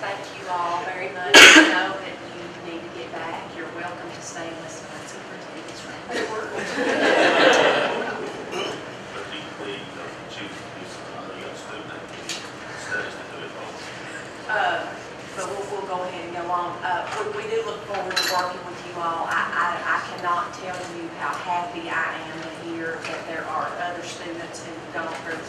thank you all very much. I know that you need to get back. You're welcome to stay and listen to superintendent's report. But we'll go ahead and go on. We do look forward to working with you all. I cannot tell you how happy I am to hear that there are other students who've gone through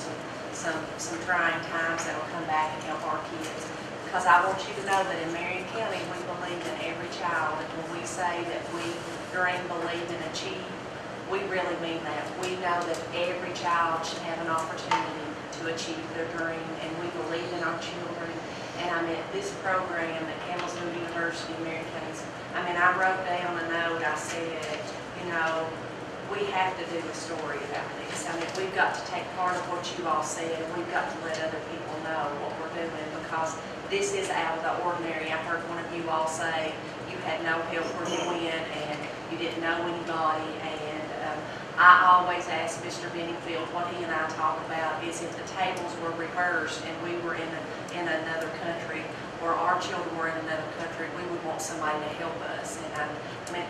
some trying times that will come back and help our kids. Because I want you to know that in Marion County, we believe in every child. And when we say that we dream, believe, and achieve, we really mean that. We know that every child should have an opportunity to achieve their dream, and we believe in our children. And I mean, this program at Campbellsville University in Marion County, I wrote down a note. I said, we have to do a story about this. We've got to take part of what you all said, and we've got to let other people know what we're doing, because this is out of the ordinary. I heard one of you all say you had no help where you went, and you didn't know anybody. And I always ask Mr. Benningfield, what he and I talk about is if the tables were reversed and we were in another country, or our children were in another country, we would want somebody to help us. And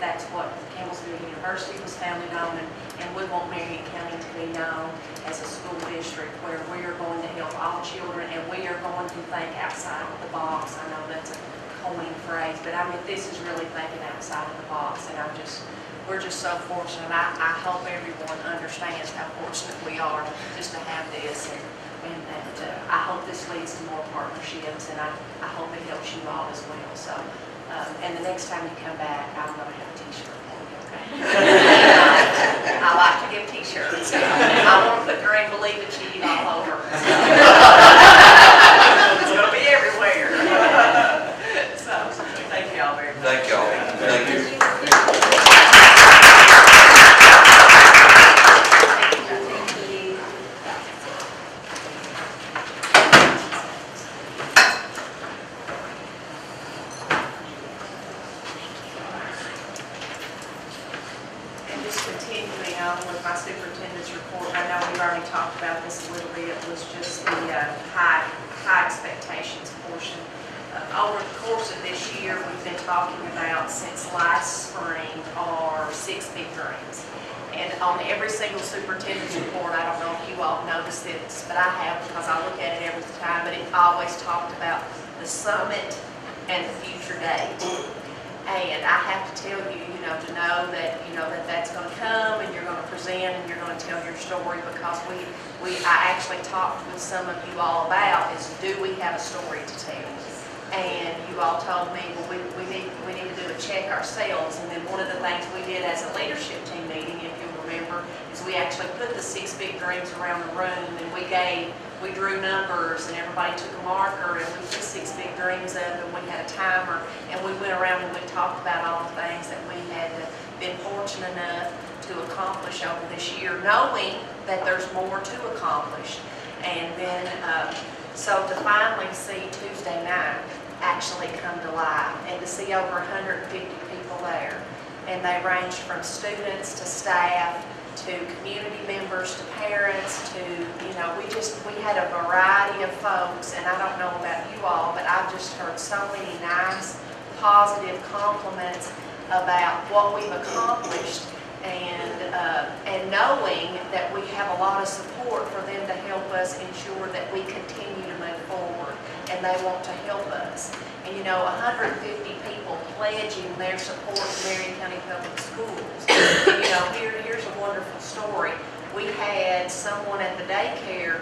that's what Campbellsville University was founded on, and we want Marion County to be known as a school district where we are going to help all children, and we are going to think outside of the box. I know that's a coined phrase, but this is really thinking outside of the box, and we're just so fortunate. I hope everyone understands how fortunate we are just to have this, and I hope this leads to more partnerships, and I hope it helps you all as well. So, and the next time you come back, I'm going to have a t-shirt for you, okay? I like to give t-shirts. I want to put Dream, Believe, Achieve all over. It's going to be everywhere. So, thank you all very much. Thank you all. Thank you. With my superintendent's report, I know we've already talked about this a little bit. It was just the high expectations portion. Over the course of this year, we've been talking about, since last spring, our 6 big dreams. And on every single superintendent's report, I don't know if you all noticed this, but I have, because I look at it every time, but it always talked about the summit and the future date. And I have to tell you, to know that, that's going to come, and you're going to present, and you're going to tell your story, because I actually talked with some of you all about is, do we have a story to tell? And you all told me, well, we need to do a check ourselves. And then one of the things we did as a leadership team meeting, if you'll remember, is we actually put the 6 big dreams around the room, and we drew numbers, and everybody took a marker, and we put 6 big dreams up, and we had a timer, and we went around and we talked about all the things that we had been fortunate enough to accomplish over this year, knowing that there's more to accomplish. And then, so to finally see Tuesday night actually come to life, and to see over 150 people there, and they ranged from students to staff, to community members, to parents, to, we had a variety of folks, and I don't know about you all, but I've just heard so many nice, positive compliments about what we've accomplished, and knowing that we have a lot of support for them to help us ensure that we continue to move forward, and they want to help us. And 150 people pledging their support to Marion County Public Schools. And, here's a wonderful story. We had someone at the daycare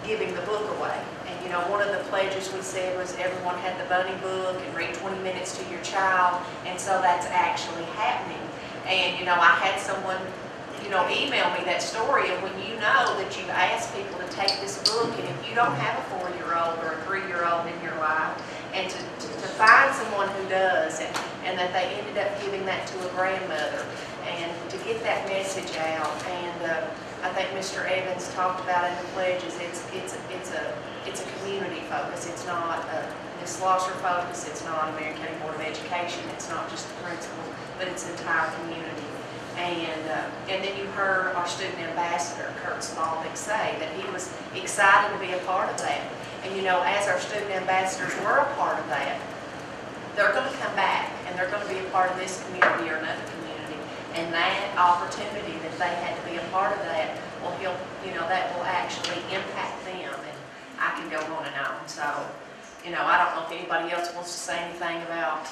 giving the book away. And one of the pledges we said was everyone had the bunny book and read 20 minutes to your child. And so that's actually happening. And I had someone email me that story, and when you know that you've asked people to take this book, and if you don't have a 4-year-old or a 3-year-old in your life, and to find someone who does, and that they ended up giving that to a grandmother, and to get that message out. And I think Mr. Evans talked about in the pledges, it's a community focus. It's not a Ms. Slosser focus. It's not Marion County Board of Education. It's not just the principals, but it's the entire community. And then you heard our student ambassador, Kurt Spalding, say that he was excited to be a part of that. And know, as our student ambassadors, we're a part of that. They're going to come back, and they're going to be a part of this community or another community. And that opportunity that they had to be a part of that will help, you know, that will actually impact them. And I can go on and on. So, you know, I don't know if anybody else wants to say anything about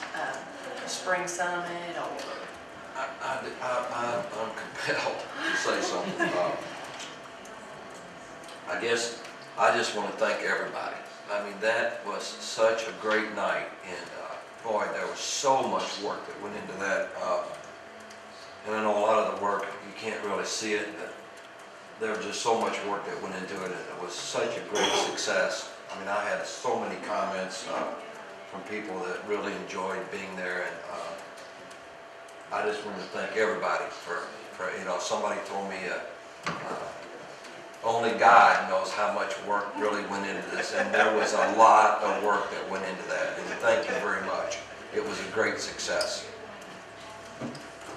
Spring Summit or... I'm compelled to say something. I guess I just want to thank everybody. I mean, that was such a great night, and boy, there was so much work that went into that. And I know a lot of the work, you can't really see it, but there was just so much work that went into it, and it was such a great success. I mean, I had so many comments from people that really enjoyed being there, and I just want to thank everybody for you know, somebody told me only God knows how much work really went into this, and there was a lot of work that went into that, and thank you very much. It was a great success.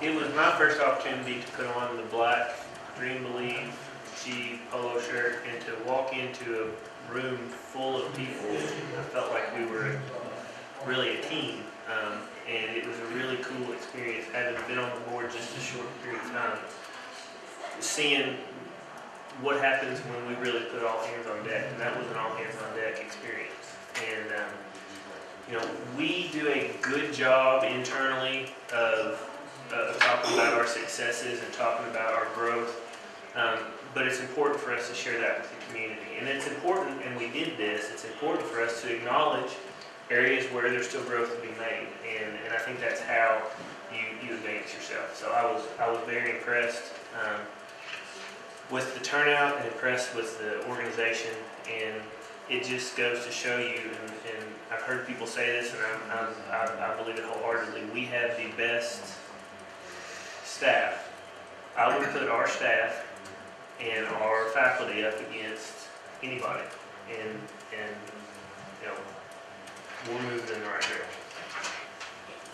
It was my first opportunity to put on the black Dream Believe G polo shirt and to walk into a room full of people. I felt like we were really a team, and it was a really cool experience, having been on the board just a short period of time, seeing what happens when we really put all hands on deck, and that was an all hands on deck experience. And you know, we do a good job internally of talking about our successes and talking about our growth, but it's important for us to share that with the community. And it's important, and we did this, it's important for us to acknowledge areas where there's still growth to be made, and I think that's how you advance yourself. So I was very impressed with the turnout and impressed with the organization, and it just goes to show you, and I've heard people say this, and I believe it wholeheartedly, we have the best staff. I would put our staff and our faculty up against anybody, and you know, we're moving in the right direction.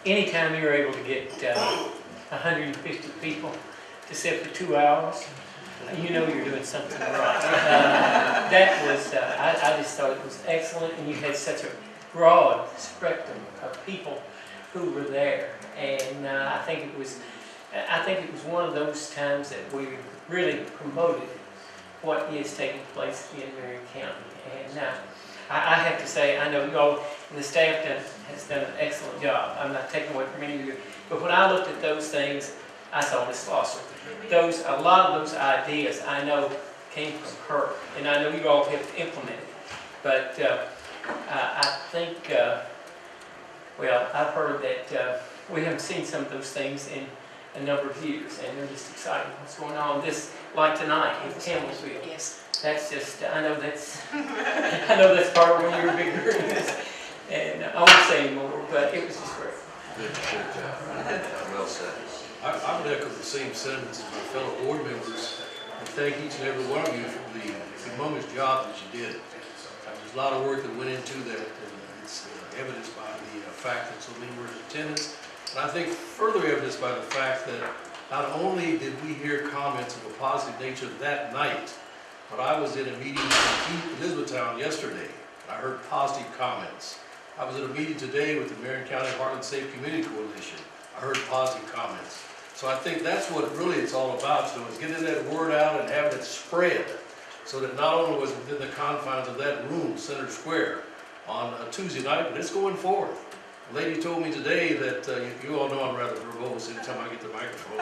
Anytime you're able to get 150 people to sit for 2 hours, you know you're doing something right. That was, I just thought it was excellent, and you had such a broad spectrum of people who were there, and I think it was one of those times that we really promoted what is taking place in Marion County. And I have to say, I know you all and the staff has done an excellent job. I'm not taking away from any of you, but when I looked at those things, I saw Miss Foster. A lot of those ideas I know came from her, and I know you all have implemented. But I think, well, I've heard that we haven't seen some of those things in a number of years, and they're just exciting what's going on. This, like tonight, in Campbellsville. Yes. That's just, I know that's part of one of your big dreams. And I won't say anymore, but it was just great. Good job. Well said. I would echo the same sentiments as my fellow board members and thank each and every one of you for the humongous job that you did. There's a lot of work that went into that, and it's evidenced by the fact that so many were in attendance. And I think further evidenced by the fact that not only did we hear comments of a positive nature that night, but I was in a meeting in Elizabethtown yesterday, and I heard positive comments. I was at a meeting today with the Marion County Heartland Safe Community Coalition. I heard positive comments. So I think that's what really it's all about, so is getting that word out and having it spread, so that not only was it within the confines of that room, Center Square, on a Tuesday night, but it's going forth. A lady told me today that, you all know I'm rather verbose anytime I get the microphone.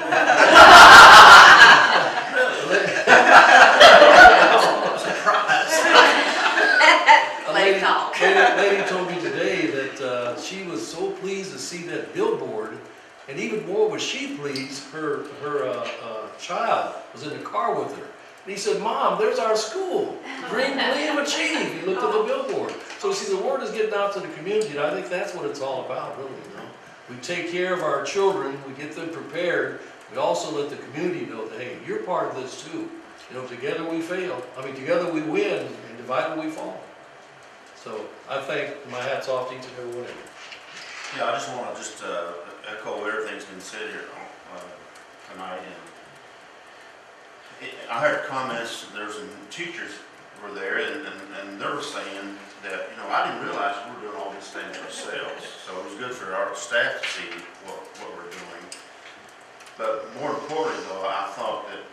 Lady told me today that she was so pleased to see that billboard, and even more was she pleased her child was in the car with her. And he said, "Mom, there's our school. Dream, believe, achieve." He looked at the billboard. So see, the word is getting out to the community, and I think that's what it's all about, really. You know, we take care of our children, we get them prepared. We also let the community know that, hey, you're part of this too. You know, together we fail. I mean, together we win, and divided we fall. So I think my hat's off to each and every one of you. Yeah, I just want to echo everything's been said here tonight. And I heard comments. There were some teachers were there, and they were saying that I didn't realize we were doing all these things ourselves. So it was good for our staff to see what we're doing. But more importantly though, I thought that,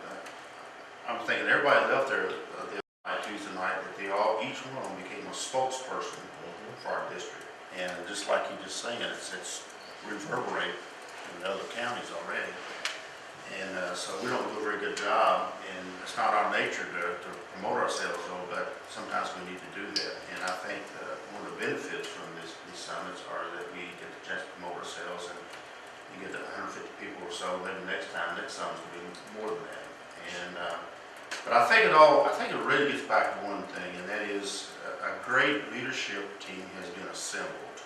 I'm thinking everybody left there the other night, Tuesday night, that each one of them became a spokesperson for our district. And just like you just saying, it's reverberated in the other counties already. And so we don't do a very good job, and it's not our nature to promote ourselves though, but sometimes we need to do that. And I think one of the benefits from these summits are that we get the chance to promote ourselves, and you get 150 people or so, maybe next summit's will be more than that. And but I think it really gets back to one thing, and that is a great leadership team has been assembled.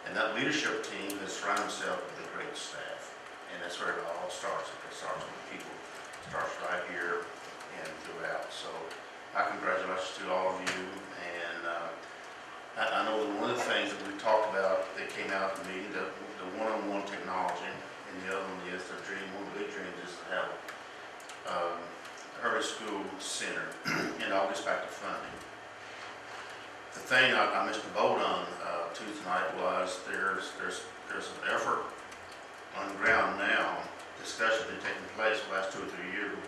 And that leadership team has surrounded themselves with a great staff. And that's where it all starts. It starts with people. It starts right here and throughout. So my congratulations to all of you. And I know that one of the things that we talked about that came out in the meeting, the one-on-one technology, and the other one is the dream. One of the big dreams is to have early school center, and all gets back to funding. The thing I missed the boat on Tuesday night was there's an effort on the ground now, discussions have been taking place the last 2 or 3 years.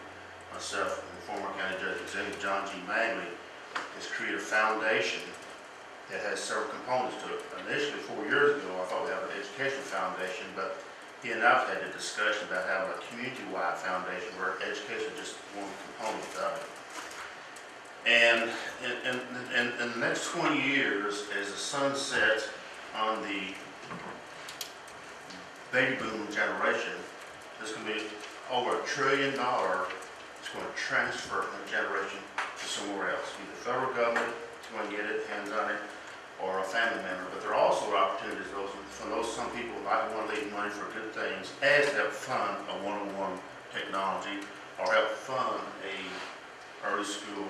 Myself and former County Judge Executive John G. Magley has created a foundation that has several components to it. Initially, 4 years ago, I thought we had an education foundation, but he and I've had a discussion about having a community-wide foundation where education is just one component of it. And in the next 20 years, as the sun sets on the baby boom generation, there's going to be over $1 trillion that's going to transfer from a generation to somewhere else. Either the federal government is going to get it, hands on it, or a family member. But there are also opportunities for some people might want to leave money for good things, as help fund a one-on-one technology, or help fund a early school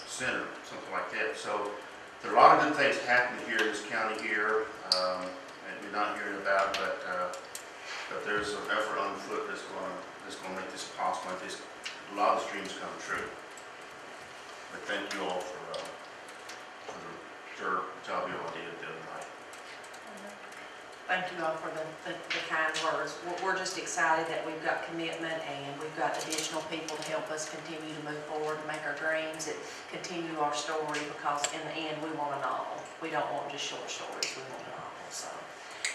center, something like that. So there are a lot of good things happening here in this county here. And we're not hearing about, but there's an effort on foot that's going to make this possible, make a lot of the dreams come true. But thank you all for the job you all did the other night. Thank you all for the kind words. We're just excited that we've got commitment and we've got additional people to help us continue to move forward and make our dreams and continue our story, because in the end we want a novel. We don't want just short stories, we want a novel. So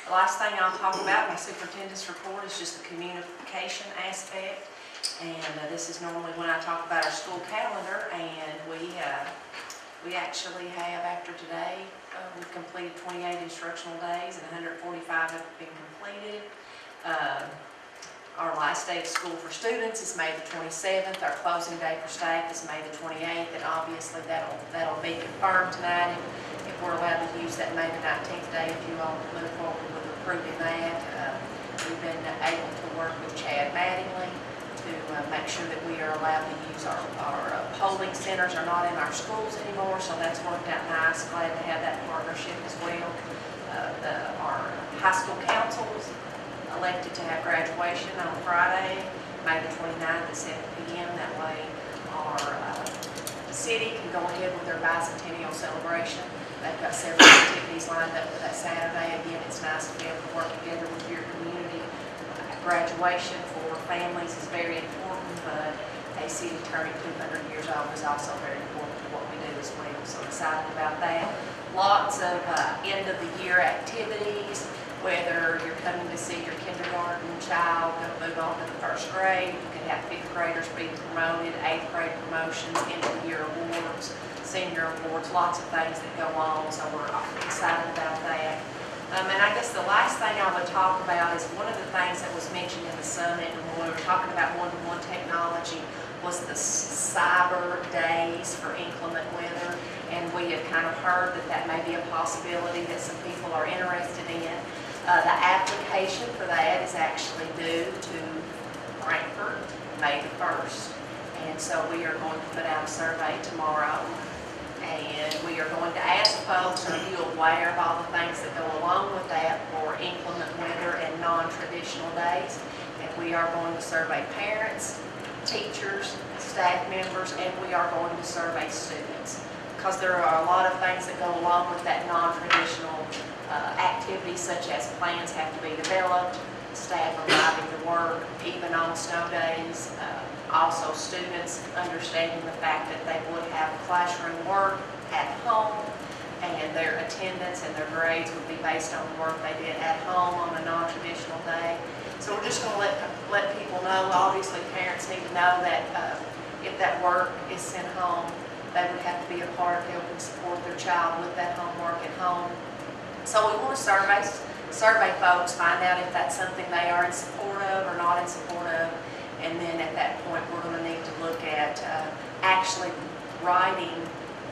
the last thing I'll talk about in my superintendent's report is just the communication aspect. And this is normally when I talk about our school calendar, and we actually have, after today, we've completed 28 instructional days and 145 have been completed. Our last day of school for students is May the 27th. Our closing day for staff is May the 28th, and obviously that'll be confirmed tonight if we're allowed to use that May the 19th day, if you all move forward with approving that. We've been able to work with Chad Mattingly to make sure that we are allowed to use our polling centers are not in our schools anymore, so that's worked out nice. Glad to have that partnership as well. Our high school councils elected to have graduation on Friday, May the 29th at 7 p.m. That way our city can go ahead with their bicentennial celebration. They've got several activities lined up for that Saturday. Again, it's nice to be able to work together with your community. Graduation for families is very important, but a city turning 200 years old is also very important to what we do as well. So excited about that. Lots of end of the year activities, whether you're coming to see your kindergarten child going to move on to the first grade. You can have fifth graders be promoted, eighth grade promotions, end of the year awards, senior awards, lots of things that go on. So we're excited about that. And I guess the last thing I would talk about is one of the things that was mentioned in the summit when we were talking about one-to-one technology was the cyber days for inclement weather. And we have kind of heard that may be a possibility that some people are interested in. The application for that is actually due to Frankfurt, May the 1st. And so we are going to put out a survey tomorrow. And we are going to ask folks, are you aware of all the things that go along with that for inclement weather and non-traditional days? And we are going to survey parents, teachers, staff members, and we are going to survey students. because there are a lot of things that go along with that non-traditional activities, such as plans have to be developed, staff arriving to work, even on snow days. Also, students understanding the fact that they would have classroom work at home, and their attendance and their grades would be based on the work they did at home on a non-traditional day. So we're just going to let people know. Obviously, parents need to know that if that work is sent home, they would have to be a part of helping support their child with that homework at home. So we want to survey folks, find out if that's something they are in support of or not in support of. And then at that point, we're going to need to look at actually writing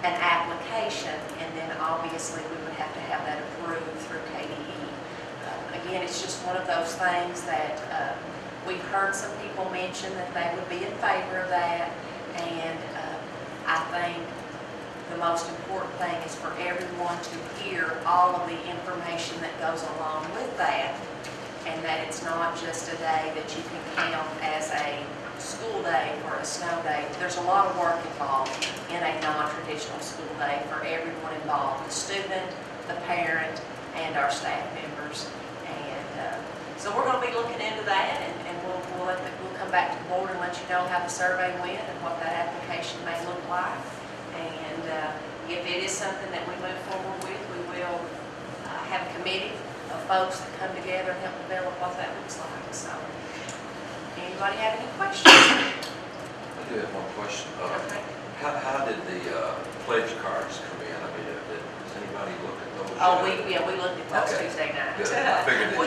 an application, and then obviously we would have to have that approved through KDE. Again, it's just one of those things that we've heard some people mention that they would be in favor of that, and I think the most important thing is for everyone to hear all of the information that goes along with that, and that it's not just a day that you can count as a school day or a snow day. There's a lot of work involved in a non-traditional school day for everyone involved, the student, the parent, and our staff members. And so we're going to be looking into that, and we'll come back to the board and let you know how the survey went and what that application may look like. And if it is something that we move forward with, we will have a committee of folks that come together and help develop what that looks like. So, anybody have any questions? I do have one question. Okay. How did the pledge cards come in? I mean, does anybody look at those? Oh, yet? we looked at those Okay. Tuesday night. Good. I figured that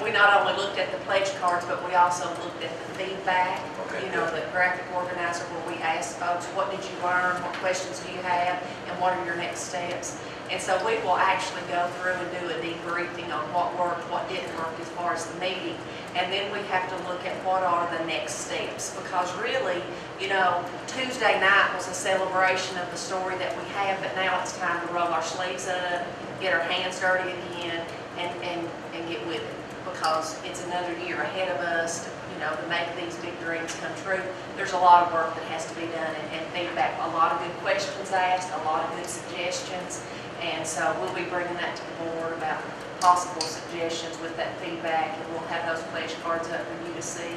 We not only looked at the pledge cards, but we also looked at the feedback. Okay, You know, good. the graphic organizer where we asked folks, what did you learn? What questions do you have? And what are your next steps? And so we will actually go through and do a debriefing on what worked, what didn't work as far as the meeting. And then we have to look at what are the next steps. Because really, you know, Tuesday night was a celebration of the story that we have, but now it's time to roll our sleeves up, get our hands dirty again, and get with it. Because it's another year ahead of us, you know, to make these big dreams come true. There's a lot of work that has to be done, and feedback, a lot of good questions asked, a lot of good suggestions. And so we'll be bringing that to the board about possible suggestions with that feedback, and we'll have those pledge cards up for you to see.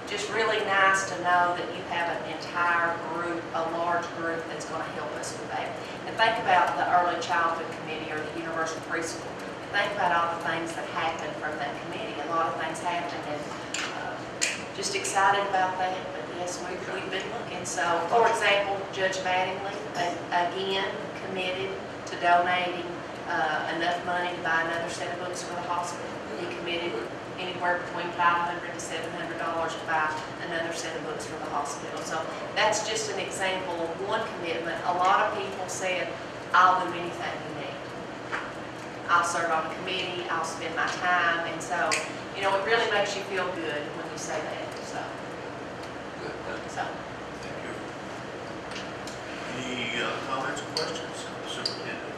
Just really nice to know that you have an entire group, a large group that's going to help us with that. And think about the Early Childhood Committee or the Universal Preschool. Think about all the things that happen from that committee. A lot of things happen, and just excited about that. But yes, we've been looking. So, for example, Judge Mattingly, again, committed to donating enough money to buy another set of books for the hospital. He committed anywhere between $500 to $700 to buy another set of books for the hospital. So that's just an example of one commitment. A lot of people said, I'll do anything you need. I'll serve on a committee, I'll spend my time, and so, you know, it really makes you feel good when you say that. So, Good. so. Thank you. Any other comments or questions of the superintendent?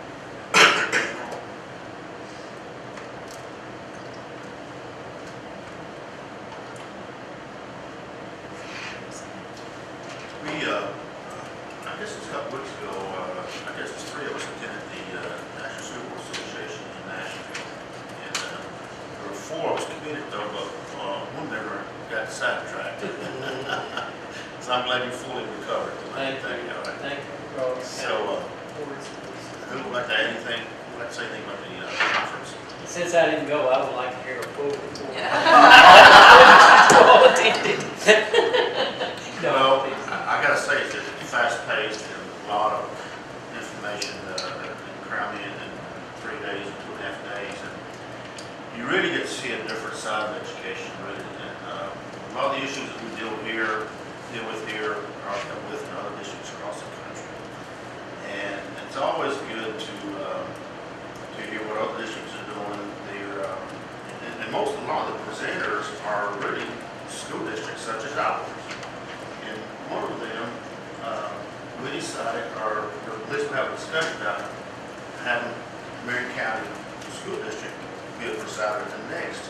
I guess it's a couple weeks ago, I guess it's 3 of us attended the National School Board Association in Nashville. And there were 4 of us committed though, but one member got sidetracked. So I'm glad you fully recovered. Thank you. All right. Thank you. So, who would like to add anything, would like to say anything about the conference? Since I didn't go, I would like to hear a full report. All attended. Well, I gotta say, it's fast-paced and a lot of information crammed in 3 days and 2.5 days. And you really get to see a different side of education, really. And a lot of the issues that we deal with here are dealt with in other districts across the country. And it's always good to hear what other districts are doing. And a lot of the presenters are really school districts such as ours. And one of them, we decided, or at least we have a discussion about having Marion County School District be a presider at the next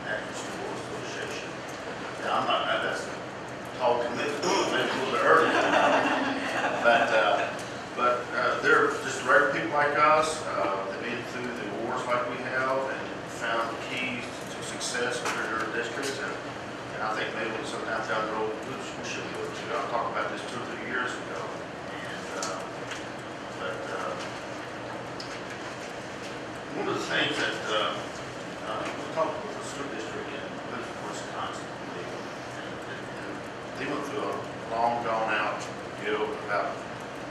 National School Board Association. Now, that's a tall commitment, maybe a little bit early. But they're just regular people like us. They've been through the wars like we have and found the keys to success within their districts. And I think maybe sometime down the road, we should be able to. I talked about this 2 or 3 years ago. One of the things that we talked with the school district in Wisconsin, and they went through a long, drawn-out deal about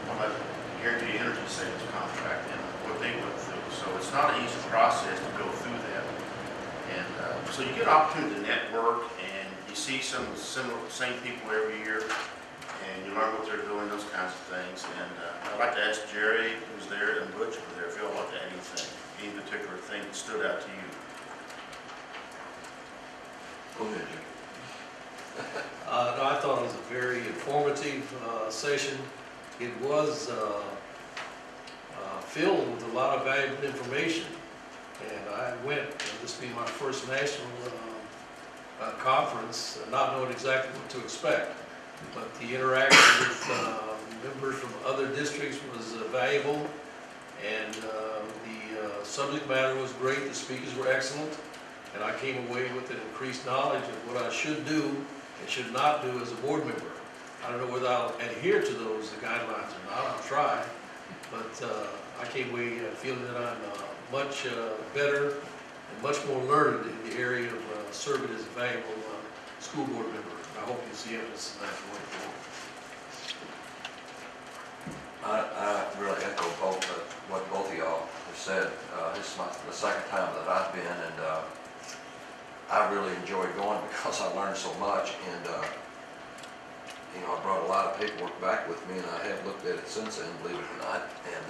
how much guaranteed energy savings contract and what they went through. So it's not an easy process to go through that. And so you get an opportunity to network, and you see some same people every year, and you learn what they're doing, those kinds of things. And I'd like to ask Jerry, who's there, and Butch, who's there, if y'all want to add anything, any particular thing that stood out to you. Go ahead, Jim. No, I thought it was a very informative session. It was filled with a lot of valuable information. And I went, this being my first national conference, not knowing exactly what to expect. But the interaction with members from other districts was valuable. And the subject matter was great. The speakers were excellent. And I came away with an increased knowledge of what I should do and should not do as a board member. I don't know whether I'll adhere to those guidelines or not. I'll try. But I came away feeling that I'm much better and much more learned in the area of serving as a valuable school board member. I hope you see evidence of that going forward. I really echo what both of y'all have said. This is the second time that I've been, and I really enjoyed going because I learned so much. And you know, I brought a lot of paperwork back with me, and I have looked at it since then, believe it or not. And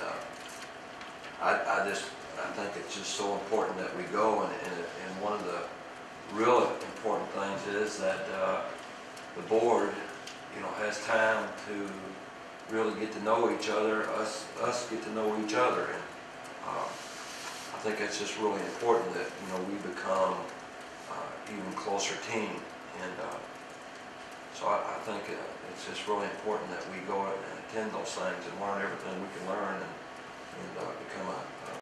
I think it's just so important that we go. And one of the real important things is that the board, you know, has time to really get to know each other, us get to know each other. And I think it's just really important that, you know, we become even closer team. And so I think it's just really important that we go and attend those things and learn everything we can learn and become a